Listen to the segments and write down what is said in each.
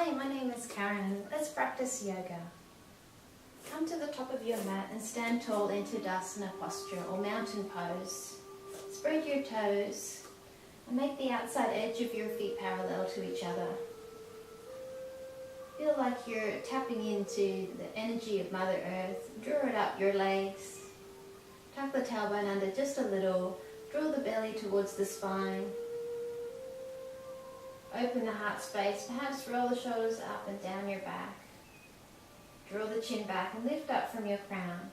Hi, my name is Karen. Let's practice yoga. Come to the top of your mat and stand tall in Tadasana posture or mountain pose. Spread your toes and make the outside edge of your feet parallel to each other. Feel like you're tapping into the energy of Mother Earth. Draw it up your legs. Tuck the tailbone under just a little. Draw the belly towards the spine. Open the heart space, perhaps roll the shoulders up and down your back. Draw the chin back and lift up from your crown.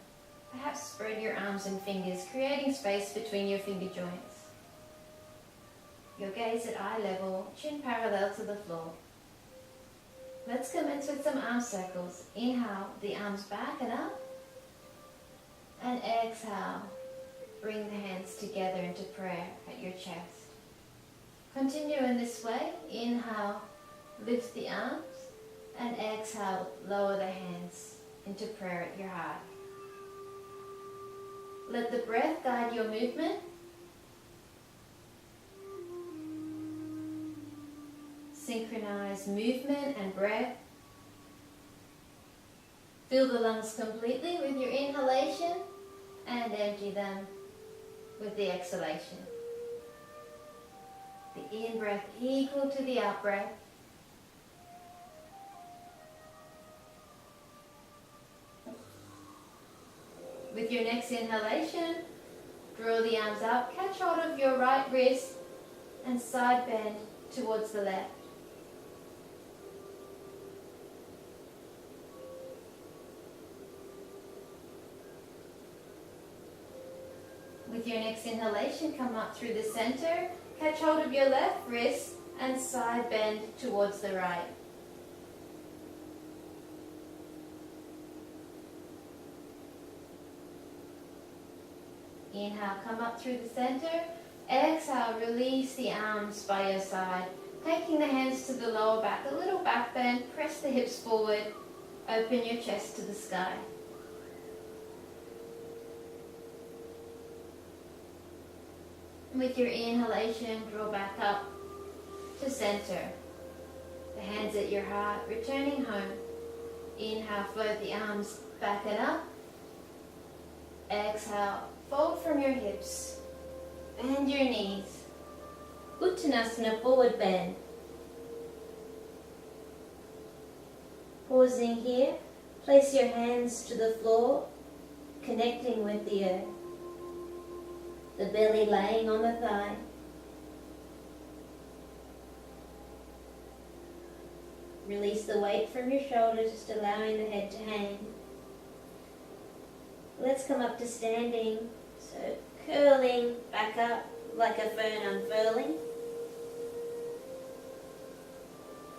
Perhaps spread your arms and fingers, creating space between your finger joints. Your gaze at eye level, chin parallel to the floor. Let's commence with some arm circles. Inhale, the arms back and up. And exhale, bring the hands together into prayer at your chest. Continue in this way. Inhale, lift the arms, and exhale, lower the hands into prayer at your heart. Let the breath guide your movement. Synchronize movement and breath. Fill the lungs completely with your inhalation and empty them with the exhalation. The in-breath equal to the out-breath. With your next inhalation, draw the arms up, catch hold of your right wrist and side bend towards the left. With your next inhalation, come up through the center. Catch hold of your left wrist and side bend towards the right. Inhale, come up through the center. Exhale, release the arms by your side. Taking the hands to the lower back, a little back bend, press the hips forward, open your chest to the sky. With your inhalation, draw back up to center. The hands at your heart, returning home. Inhale, float the arms back and up. Exhale, fold from your hips. Bend your knees. Uttanasana, forward bend. Pausing here, place your hands to the floor, connecting with the earth. The belly laying on the thigh. Release the weight from your shoulders, just allowing the head to hang. Let's come up to standing. So curling back up like a fern unfurling.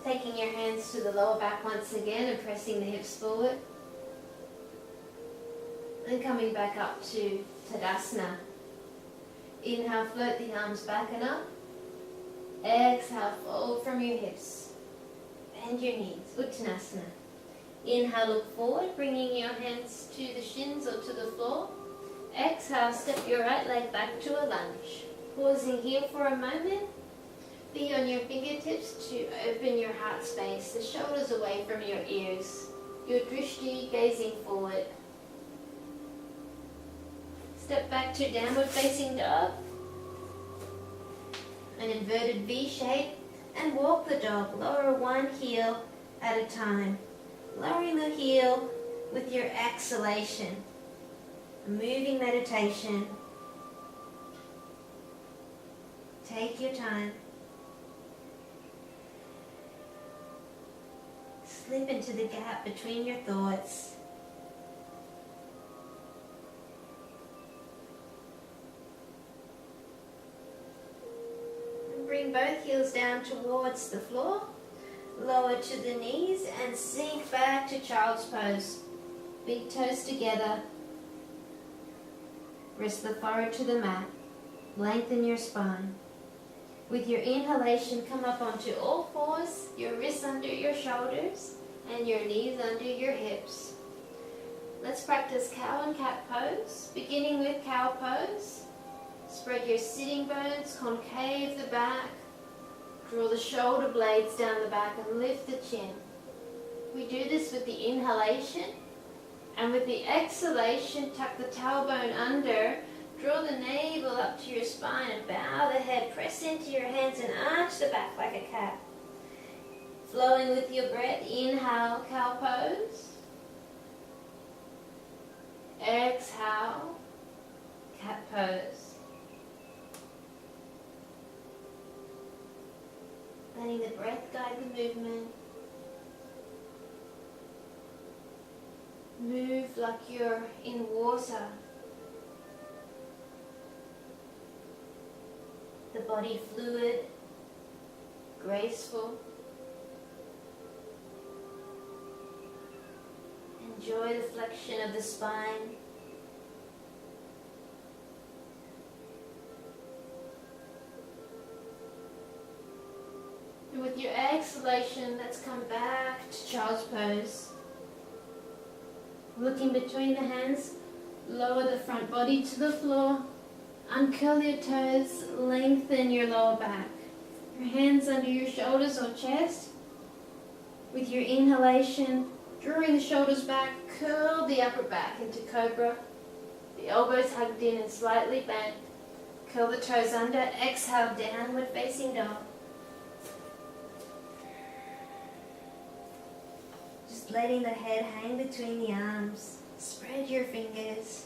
Taking your hands to the lower back once again and pressing the hips forward. And coming back up to Tadasana. Inhale, float the arms back and up. Exhale, fold from your hips. Bend your knees, Uttanasana. Inhale, look forward, bringing your hands to the shins or to the floor. Exhale, step your right leg back to a lunge. Pausing here for a moment. Be on your fingertips to open your heart space, the shoulders away from your ears. Your drishti gazing forward. Step back to downward facing dog. An inverted V shape. And walk the dog. Lower one heel at a time. Lowering the heel with your exhalation. A moving meditation. Take your time. Slip into the gap between your thoughts. Bring both heels down towards the floor. Lower to the knees and sink back to child's pose. Big toes together. Rest the forehead to the mat. Lengthen your spine. With your inhalation, come up onto all fours, your wrists under your shoulders and your knees under your hips. Let's practice cow and cat pose, beginning with cow pose. Spread your sitting bones, concave the back, Draw the shoulder blades down the back and lift the chin. We do this with the inhalation, and with the exhalation, tuck the tailbone under, draw the navel up to your spine and bow the head, press into your hands and arch the back like a cat. Flowing with your breath, inhale, cow pose. Exhale, cat pose. Letting the breath guide the movement. Move like you're in water. The body fluid, graceful. Enjoy the flexion of the spine. And with your exhalation, let's come back to child's pose. Looking between the hands, lower the front body to the floor. Uncurl your toes, lengthen your lower back. Your hands under your shoulders or chest. With your inhalation, drawing the shoulders back, curl the upper back into cobra. The elbows hugged in and slightly bent. Curl the toes under, exhale, downward facing dog. Just letting the head hang between the arms. Spread your fingers.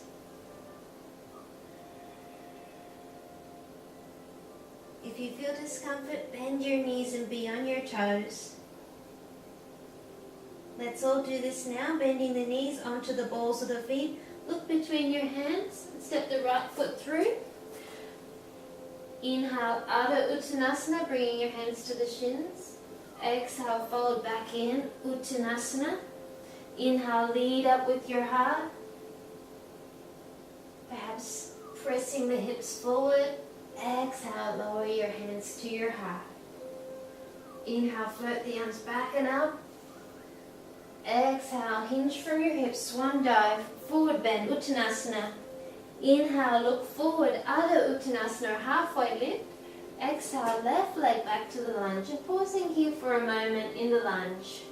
If you feel discomfort, bend your knees and be on your toes. Let's all do this now, bending the knees onto the balls of the feet. Look between your hands and step the right foot through. Inhale, Ardha Uttanasana, bringing your hands to the shins. Exhale, fold back in, Uttanasana. Inhale, lead up with your heart. Perhaps pressing the hips forward. Exhale, lower your hands to your heart. Inhale, float the arms back and up. Exhale, hinge from your hips, swan dive, forward bend, Uttanasana. Inhale, look forward, Ardha Uttanasana, halfway lift. Exhale, left leg back to the lunge, and pausing here for a moment in the lunge.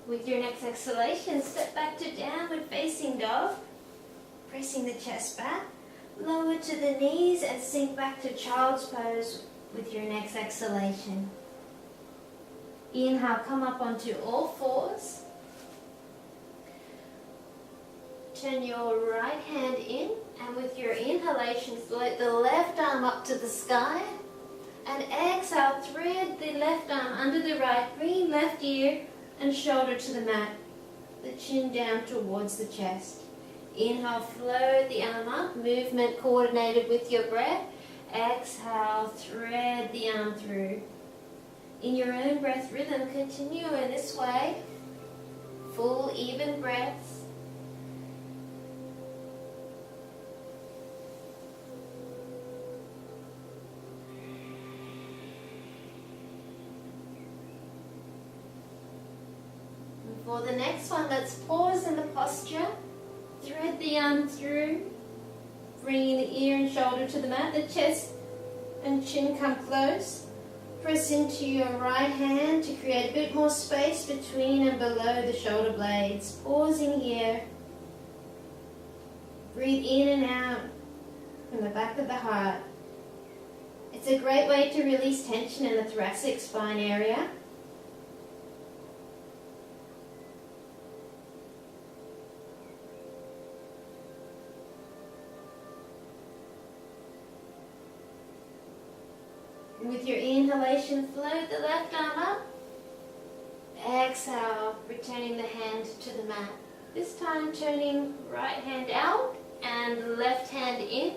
With your next exhalation, step back to downward facing dog, pressing the chest back. Lower to the knees and sink back to child's pose with your next exhalation. Inhale, come up onto all fours. Turn your right hand in, and with your inhalation, float the left arm up to the sky. And exhale, thread the left arm under the right, bring left ear and shoulder to the mat. The chin down towards the chest. Inhale, float the arm up, movement coordinated with your breath. Exhale, thread the arm through. In your own breath rhythm, continue in this way. Full, even breaths. And for the next one, let's pause in the posture. Thread the arm through, bringing the ear and shoulder to the mat. The chest and chin come close. Press into your right hand to create a bit more space between and below the shoulder blades. Pausing here. Breathe in and out from the back of the heart. It's a great way to release tension in the thoracic spine area. With your inhalation, float the left arm up. Exhale, returning the hand to the mat. This time turning right hand out and left hand in.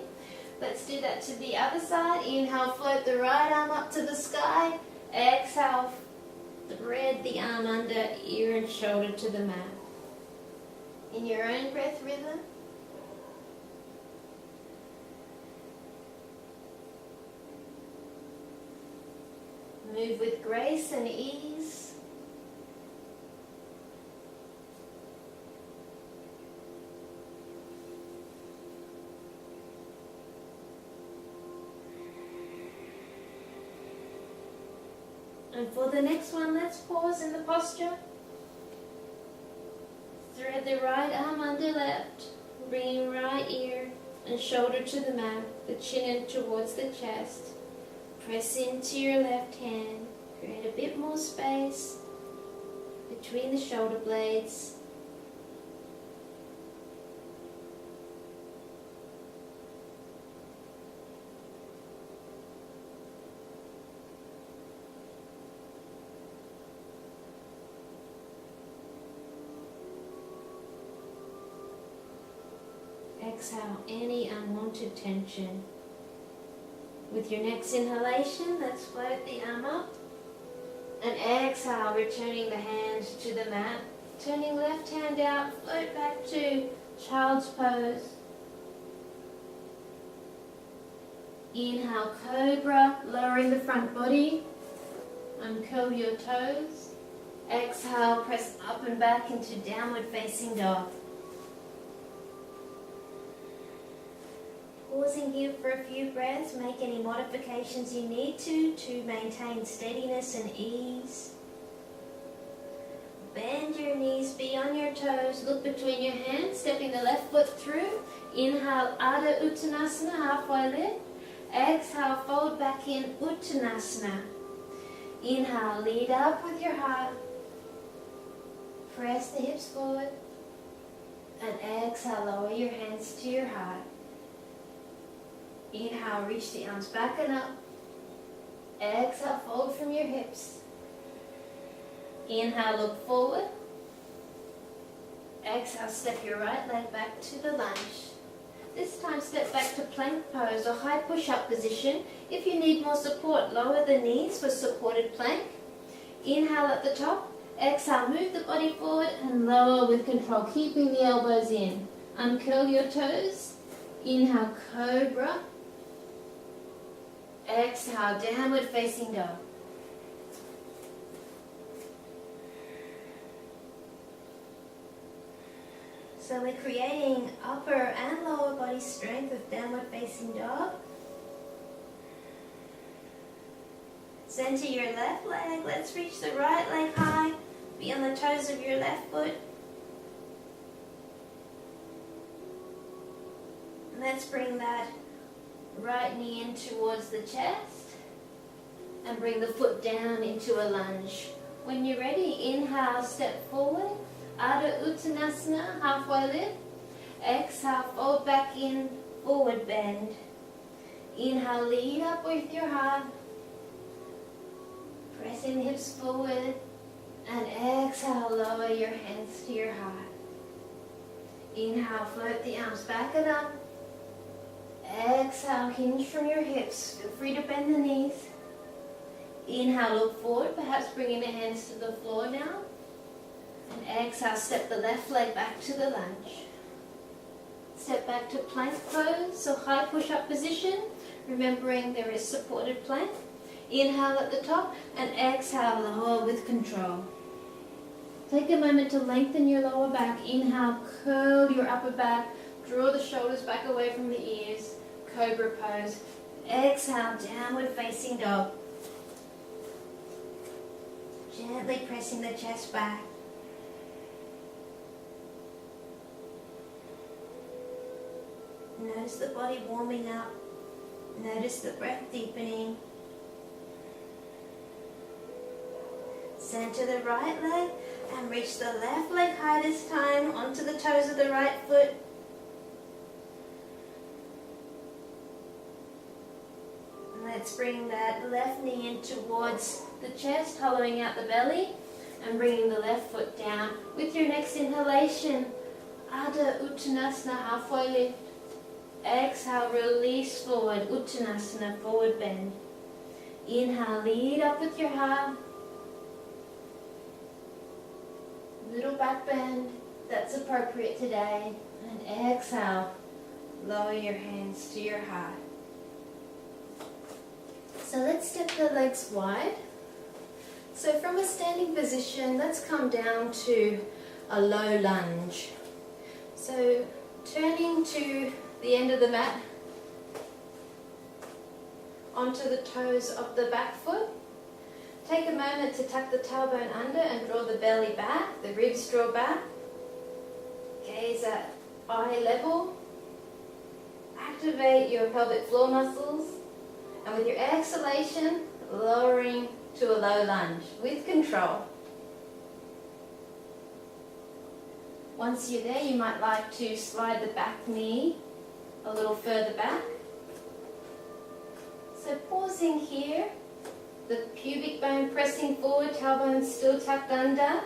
Let's do that to the other side. Inhale, float the right arm up to the sky. Exhale, thread the arm under, ear and shoulder to the mat. In your own breath rhythm. Move with grace and ease. And for the next one, let's pause in the posture. Thread the right arm under left, bringing right ear and shoulder to the mat, the chin in towards the chest. Press into your left hand, create a bit more space between the shoulder blades. Exhale any unwanted tension. With your next inhalation, let's float the arm up. And exhale, returning the hand to the mat. Turning left hand out, float back to child's pose. Inhale, cobra, lowering the front body. Uncurl your toes. Exhale, press up and back into downward facing dog. Pausing here for a few breaths, make any modifications you need to maintain steadiness and ease. Bend your knees, be on your toes, look between your hands, stepping the left foot through. Inhale, Ardha Uttanasana, halfway lift. Exhale, fold back in, Uttanasana. Inhale, lead up with your heart. Press the hips forward. And exhale, lower your hands to your heart. Inhale, reach the arms back and up. Exhale, fold from your hips. Inhale, look forward. Exhale, step your right leg back to the lunge. This time step back to plank pose or high push-up position. If you need more support, lower the knees for supported plank. Inhale at the top. Exhale, move the body forward and lower with control, keeping the elbows in. Uncurl your toes. Inhale, cobra. Exhale, downward facing dog. So we're creating upper and lower body strength with downward facing dog. Center your left leg. Let's reach the right leg high. Be on the toes of your left foot. And let's bring that right knee in towards the chest. And bring the foot down into a lunge. When you're ready, inhale, step forward. Ardha Uttanasana, halfway lift. Exhale, fold back in, forward bend. Inhale, lead up with your heart. Pressing the hips forward. And exhale, lower your hands to your heart. Inhale, float the arms back and up. Exhale, hinge from your hips. Feel free to bend the knees. Inhale, look forward, perhaps bringing the hands to the floor now. And exhale, step the left leg back to the lunge. Step back to plank pose, so high push-up position, remembering there is supported plank. Inhale at the top and exhale, lower with control. Take a moment to lengthen your lower back. Inhale, curl your upper back, draw the shoulders back away from the ears, cobra pose. Exhale, downward facing dog. Gently pressing the chest back. Notice the body warming up. Notice the breath deepening. Center the right leg and reach the left leg high this time onto the toes of the right foot. And let's bring that left knee in towards the chest, hollowing out the belly and bringing the left foot down. With your next inhalation, Ardha Uttanasana, halfway lift. Exhale, release forward, Uttanasana, forward bend. Inhale, lead up with your heart. Little back bend, that's appropriate today. And exhale, lower your hands to your heart. So let's step the legs wide. So from a standing position, let's come down to a low lunge. So turning to the end of the mat, onto the toes of the back foot. Take a moment to tuck the tailbone under and draw the belly back, the ribs draw back. Gaze at eye level. Activate your pelvic floor muscles. And with your exhalation, lowering to a low lunge with control. Once you're there, you might like to slide the back knee a little further back. So pausing here, the pubic bone pressing forward, tailbone still tucked under.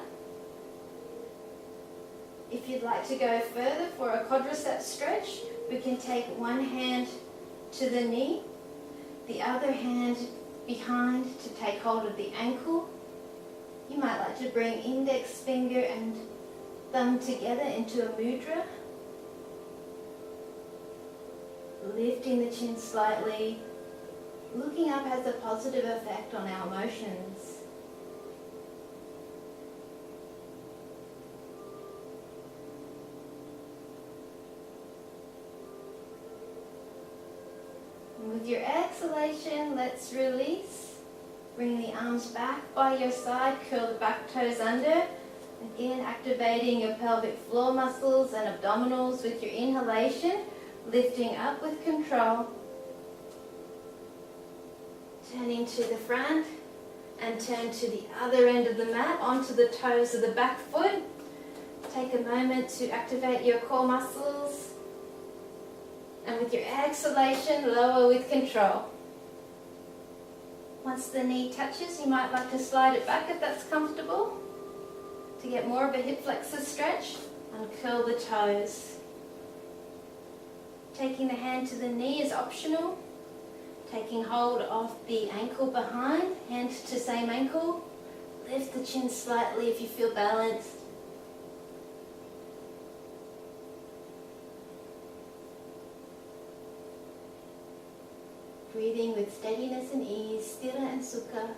If you'd like to go further for a quadricep stretch, we can take one hand to the knee, the other hand behind to take hold of the ankle. You might like to bring index finger and thumb together into a mudra. Lifting the chin slightly. Looking up has a positive effect on our emotions. And with your exhalation, let's release. Bring the arms back by your side, curl the back toes under. Again, activating your pelvic floor muscles and abdominals with your inhalation, lifting up with control. Turning to the front and turn to the other end of the mat onto the toes of the back foot. Take a moment to activate your core muscles. And with your exhalation, lower with control. Once the knee touches, you might like to slide it back if that's comfortable. To get more of a hip flexor stretch, and curl the toes. Taking the hand to the knee is optional. Taking hold of the ankle behind, hand to same ankle. Lift the chin slightly if you feel balanced. Breathing with steadiness and ease, sthira and sukha.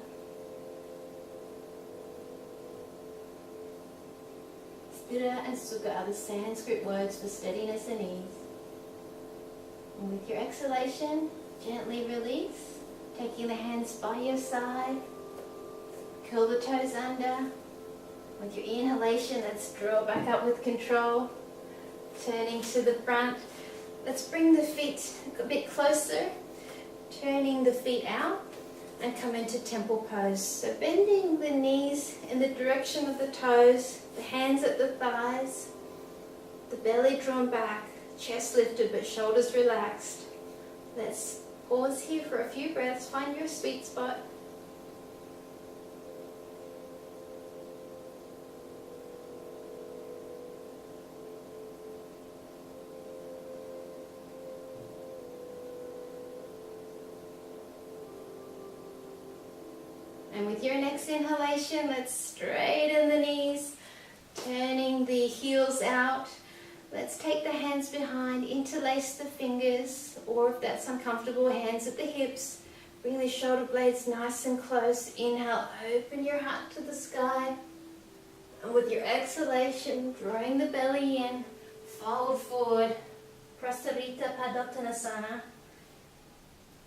Sthira and sukha are the Sanskrit words for steadiness and ease. And with your exhalation, gently release, taking the hands by your side, curl the toes under. With your inhalation, let's draw back up with control, turning to the front. Let's bring the feet a bit closer, turning the feet out and come into temple pose. So bending the knees in the direction of the toes, the hands at the thighs, the belly drawn back, chest lifted but shoulders relaxed. Let's pause here for a few breaths, find your sweet spot. And with your next inhalation, let's straighten the knees, turning the heels out. Let's take the hands behind, interlace the fingers, or if that's uncomfortable, hands at the hips. Bring the shoulder blades nice and close. Inhale, open your heart to the sky. And with your exhalation, drawing the belly in, fold forward, Prasarita Padottanasana.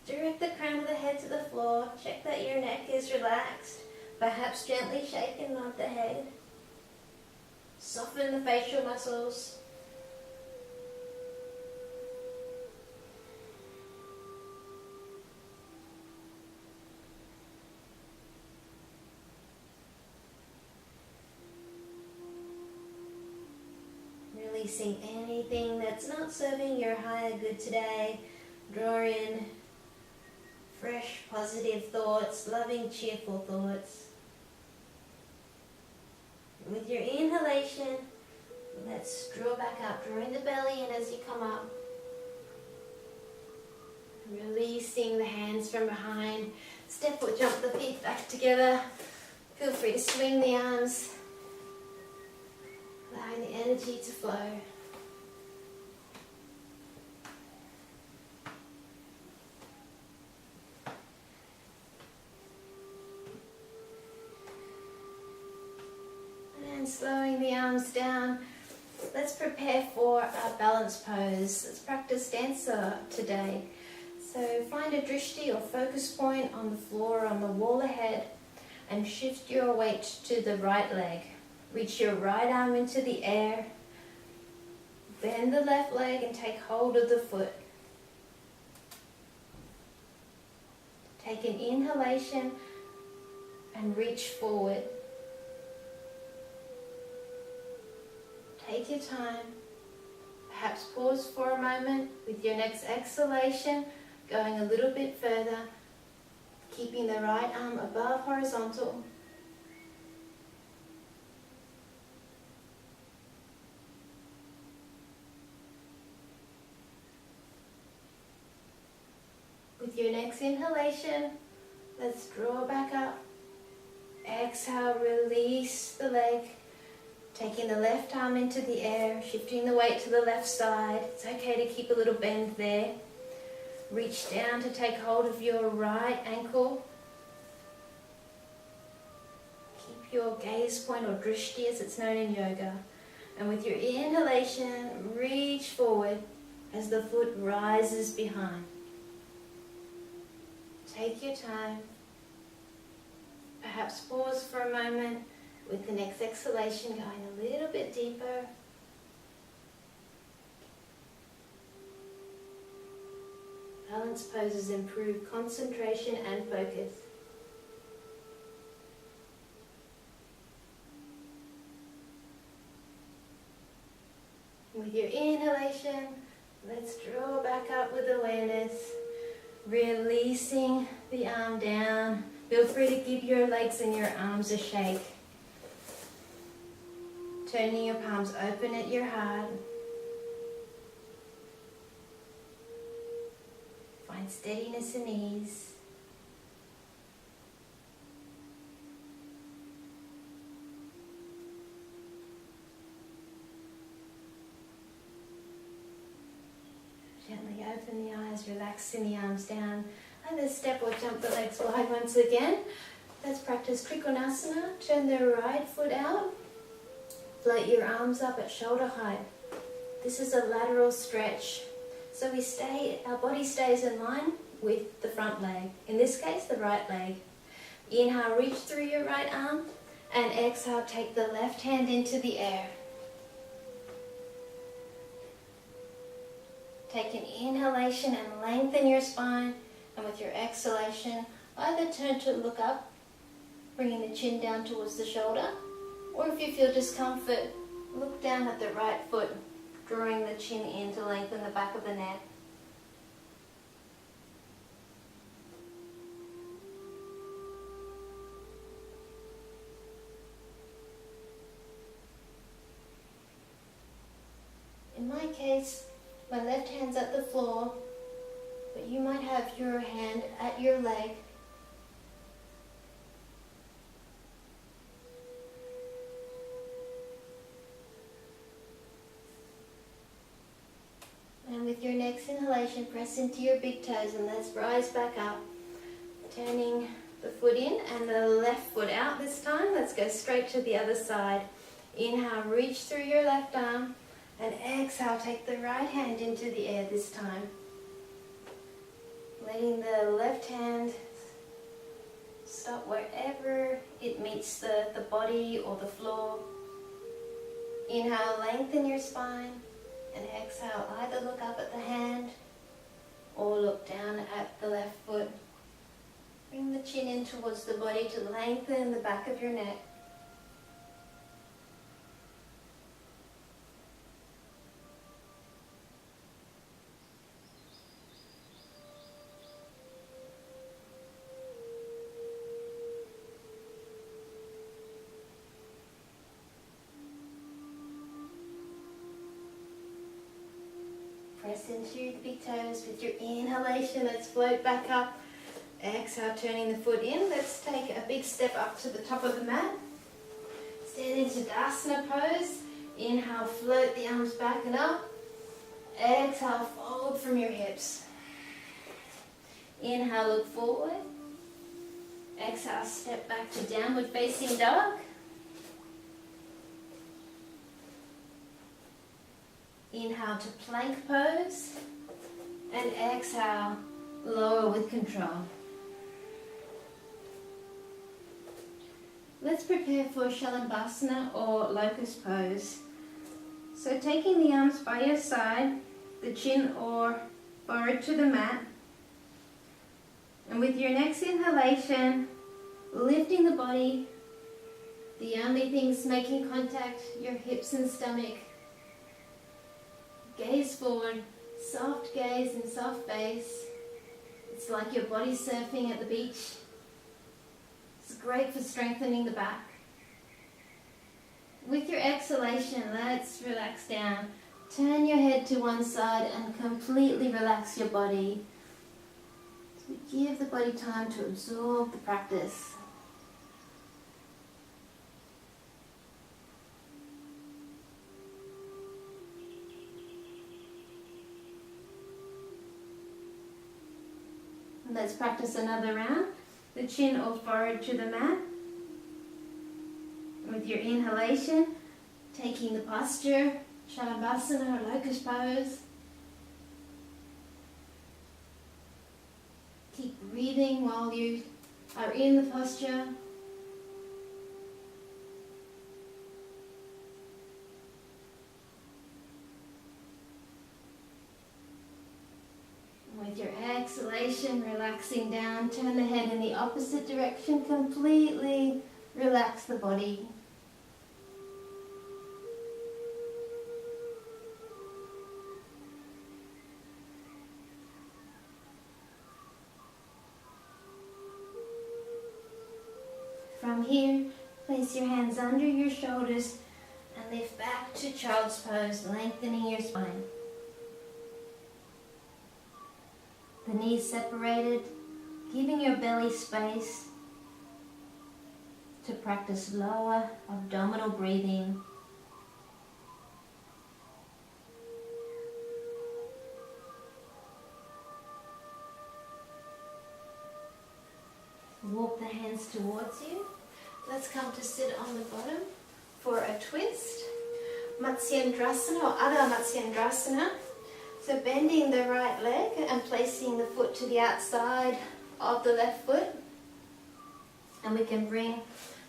Direct the crown of the head to the floor. Check that your neck is relaxed. Perhaps gently shake and nod the head. Soften the facial muscles. Releasing anything that's not serving your higher good today. Draw in fresh, positive thoughts, loving, cheerful thoughts. With your inhalation, let's draw back up, drawing the belly in as you come up. Releasing the hands from behind. Step or jump the feet back together. Feel free to swing the arms, allowing the energy to flow. And slowing the arms down, let's prepare for our balance pose. Let's practice dancer today. So find a drishti or focus point on the floor or on the wall ahead. and shift your weight to the right leg. Reach your right arm into the air. Bend the left leg and take hold of the foot. Take an inhalation and reach forward. Take your time. Perhaps pause for a moment with your next exhalation, going a little bit further, keeping the right arm above horizontal. With your next inhalation, let's draw back up. Exhale, release the leg. Taking the left arm into the air, shifting the weight to the left side. It's okay to keep a little bend there. Reach down to take hold of your right ankle. Keep your gaze point, or drishti as it's known in yoga. And with your inhalation, reach forward as the foot rises behind. Take your time. Perhaps pause for a moment with the next exhalation, going a little bit deeper. Balance poses improve concentration and focus. With your inhalation, let's draw back up with awareness, releasing the arm down. Feel free to give your legs and your arms a shake. Turning your palms open at your heart. Find steadiness and ease. Gently open the eyes, relaxing the arms down. Either step or jump the legs wide once again. Let's practice Trikonasana. Turn the right foot out. Float your arms up at shoulder height. This is a lateral stretch. So our body stays in line with the front leg. In this case, the right leg. Inhale, reach through your right arm. And exhale, take the left hand into the air. Take an inhalation and lengthen your spine. And with your exhalation, either turn to look up, bringing the chin down towards the shoulder, or if you feel discomfort, look down at the right foot, drawing the chin in to lengthen the back of the neck. In my case, my left hand's at the floor, but you might have your hand at your leg. And with your next inhalation, press into your big toes and let's rise back up. Turning the foot in and the left foot out this time. Let's go straight to the other side. Inhale, reach through your left arm. And exhale, take the right hand into the air this time. Letting the left hand stop wherever it meets the body or the floor. Inhale, lengthen your spine. And exhale, either look up at the hand or look down at the left foot. Bring the chin in towards the body to lengthen the back of your neck. Press into the big toes with your inhalation. Let's float back up. Exhale, turning the foot in. Let's take a big step up to the top of the mat. Stand into Tadasana pose. Inhale, float the arms back and up. Exhale, fold from your hips. Inhale, look forward. Exhale, step back to downward facing dog. Inhale to plank pose, and exhale, lower with control. Let's prepare for Shalabhasana or locust pose. So taking the arms by your side, the chin or forehead to the mat, and with your next inhalation, lifting the body, the only things making contact, your hips and stomach. Gaze forward, soft gaze and soft base. It's like your body surfing at the beach. It's great for strengthening the back. With your exhalation, let's relax down. Turn your head to one side and completely relax your body. So give the body time to absorb the practice. Let's practice another round. The chin or forehead to the mat. With your inhalation, taking the posture, Shalabhasana or locust pose. Keep breathing while you are in the posture. With your exhalation, relaxing down, turn the head in the opposite direction, completely relax the body. From here, place your hands under your shoulders and lift back to child's pose, lengthening your spine. The knees separated, giving your belly space to practice lower abdominal breathing. Walk the hands towards you. Let's come to sit on the bottom for a twist. Matsyendrasana or Adho Matsyendrasana. So bending the right leg and placing the foot to the outside of the left foot. And we can bring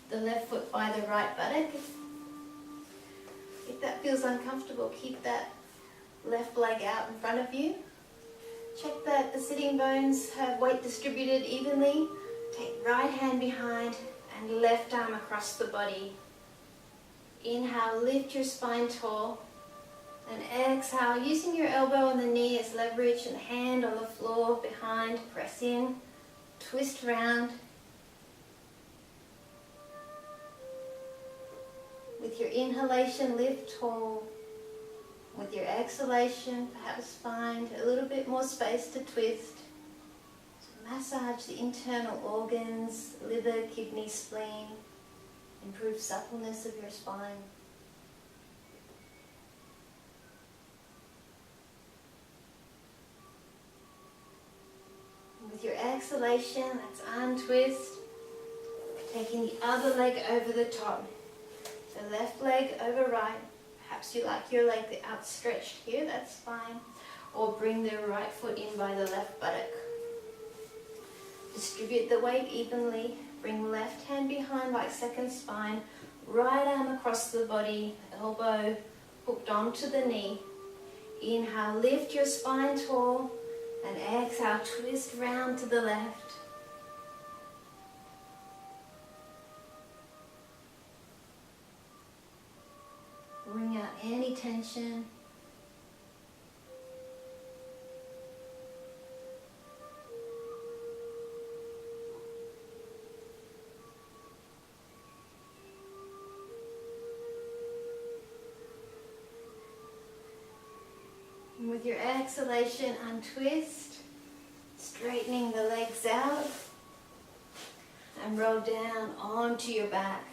the left foot by the right buttock. If that feels uncomfortable, keep that left leg out in front of you. Check that the sitting bones have weight distributed evenly. Take right hand behind and left arm across the body. Inhale, lift your spine tall. And exhale, using your elbow on the knee as leverage and hand on the floor behind, press in, twist round. With your inhalation, lift tall. With your exhalation, perhaps find a little bit more space to twist. To massage the internal organs, liver, kidney, spleen, improve suppleness of your spine. With your exhalation, let's untwist, taking the other leg over the top. So left leg over right. Perhaps you like your leg outstretched here, that's fine. Or bring the right foot in by the left buttock. Distribute the weight evenly. Bring left hand behind like second spine. Right arm across the body, elbow hooked onto the knee. Inhale, lift your spine tall. And exhale, twist round to the left. Bring out any tension. And with your exhalation, untwist, straightening the legs out, and roll down onto your back.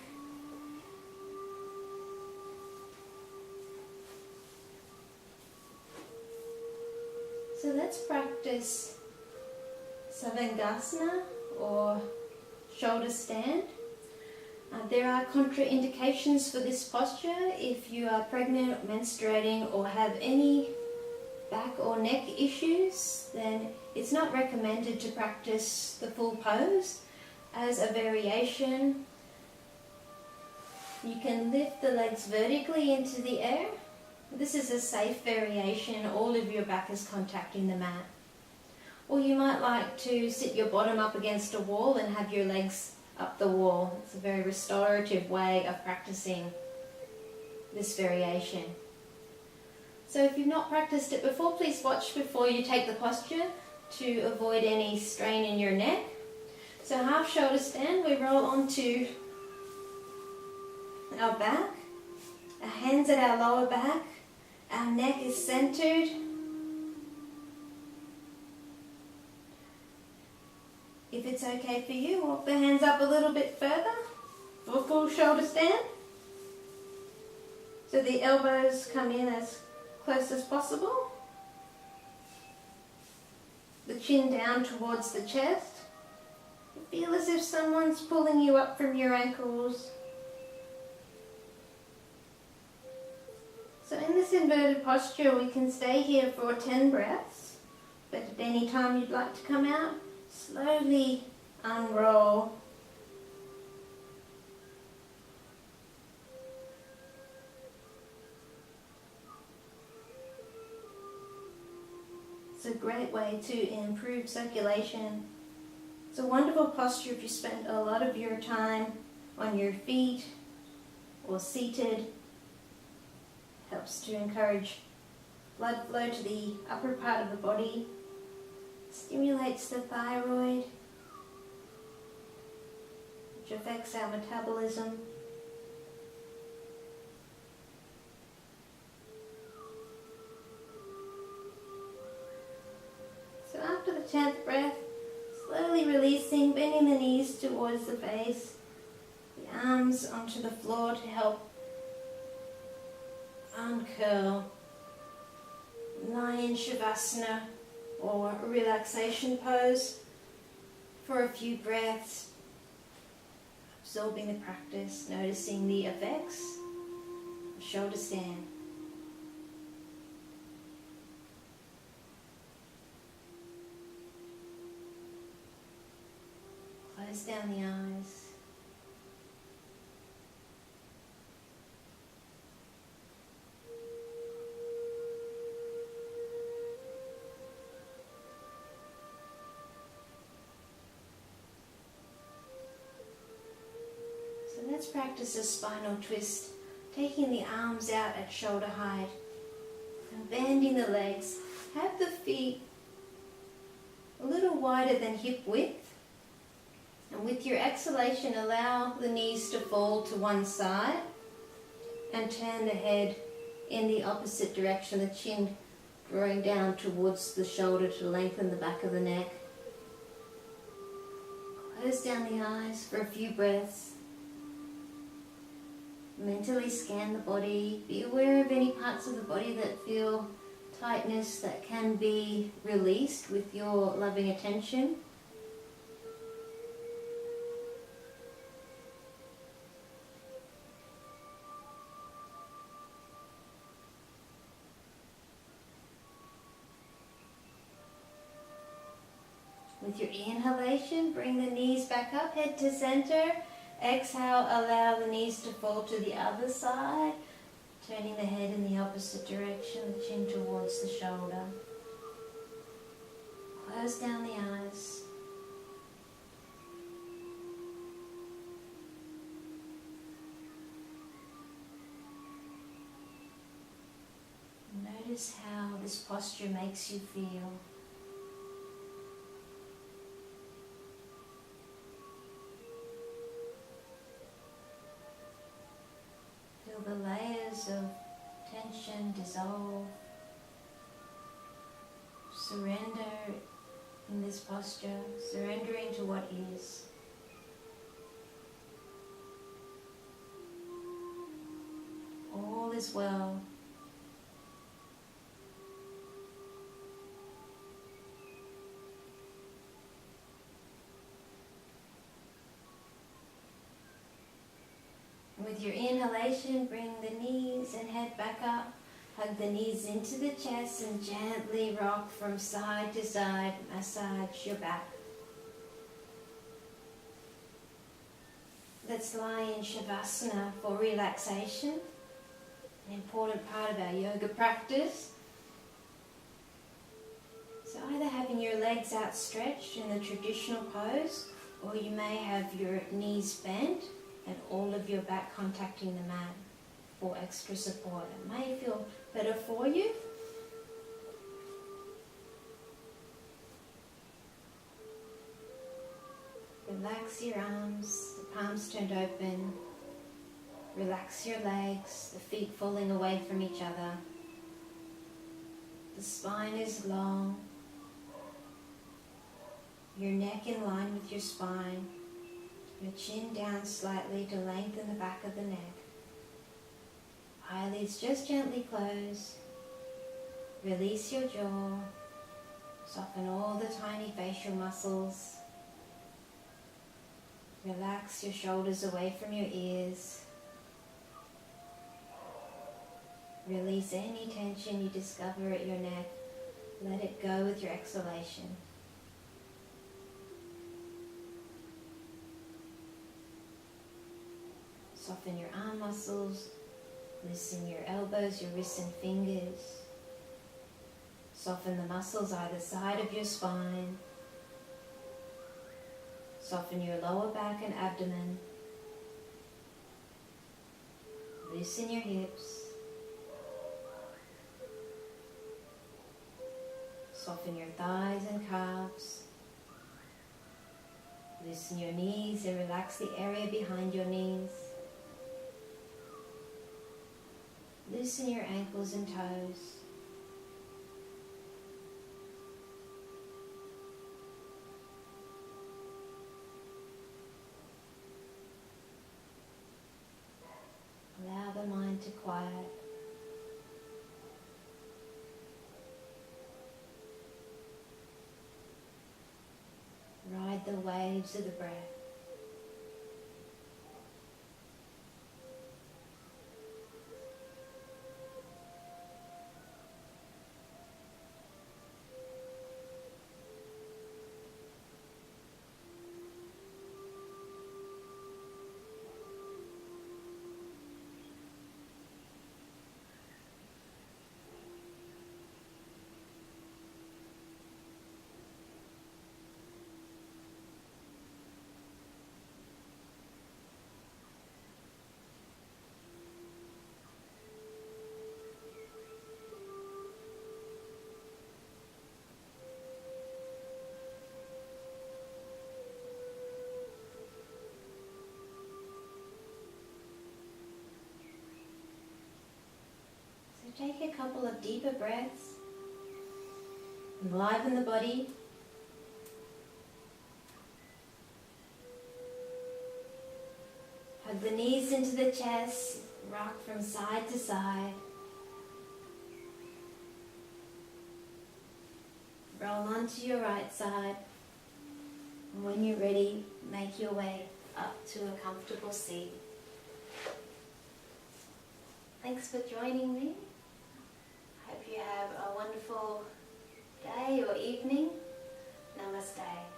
So let's practice Savangasana or shoulder stand. There are contraindications for this posture. If you are pregnant, menstruating, or have any back or neck issues, then it's not recommended to practice the full pose. As a variation, You can lift the legs vertically into the air. This is a safe variation. All of your back is contacting the mat. Or you might like to sit your bottom up against a wall and have your legs up the wall. It's a very restorative way of practicing this variation. So if you've not practiced it before, please watch before you take the posture to avoid any strain in your neck. So half shoulder stand, we roll onto our back, our hands at our lower back, our neck is centered. If it's okay for you, walk the hands up a little bit further for full shoulder stand. So the elbows come in as close as possible. The chin down towards the chest. Feel as if someone's pulling you up from your ankles. So in this inverted posture, we can stay here for 10 breaths, but at any time you'd like to come out, slowly unroll. It's a great way to improve circulation. It's a wonderful posture if you spend a lot of your time on your feet or seated. Helps to encourage blood flow to the upper part of the body. Stimulates the thyroid, which affects our metabolism. So after the 10th breath, slowly releasing, bending the knees towards the face, the arms onto the floor to help uncurl. Lie in Shavasana or relaxation pose for a few breaths, absorbing the practice, noticing the effects of shoulder stand. Close down the eyes. So let's practice a spinal twist, taking the arms out at shoulder height and bending the legs. Have the feet a little wider than hip width. And with your exhalation, allow the knees to fall to one side and turn the head in the opposite direction, the chin drawing down towards the shoulder to lengthen the back of the neck. Close down the eyes for a few breaths. Mentally scan the body. Be aware of any parts of the body that feel tightness that can be released with your loving attention. With your inhalation, bring the knees back up, head to center. Exhale, allow the knees to fall to the other side, turning the head in the opposite direction, the chin towards the shoulder. Close down the eyes. Notice how this posture makes you feel. The layers of tension dissolve. Surrender in this posture, surrendering to what is. All is well. With your inhalation, bring the knees and head back up. Hug the knees into the chest and gently rock from side to side. Massage your back. Let's lie in Shavasana for relaxation, an important part of our yoga practice. So either having your legs outstretched in the traditional pose, or you may have your knees bent and all of your back contacting the mat for extra support. It may feel better for you. Relax your arms, the palms turned open. Relax your legs, the feet falling away from each other. The spine is long. Your neck in line with your spine. Your chin down slightly to lengthen the back of the neck. Eyelids just gently close. Release your jaw. Soften all the tiny facial muscles. Relax your shoulders away from your ears. Release any tension you discover at your neck. Let it go with your exhalation. Soften your arm muscles. Loosen your elbows, your wrists and fingers. Soften the muscles either side of your spine. Soften your lower back and abdomen. Loosen your hips. Soften your thighs and calves. Loosen your knees and relax the area behind your knees. Loosen your ankles and toes. Allow the mind to quiet. Ride the waves of the breath. Take a couple of deeper breaths, enliven the body. Hug the knees into the chest, rock from side to side. Roll onto your right side. And when you're ready, make your way up to a comfortable seat. Thanks for joining me. Hope you have a wonderful day or evening. Namaste.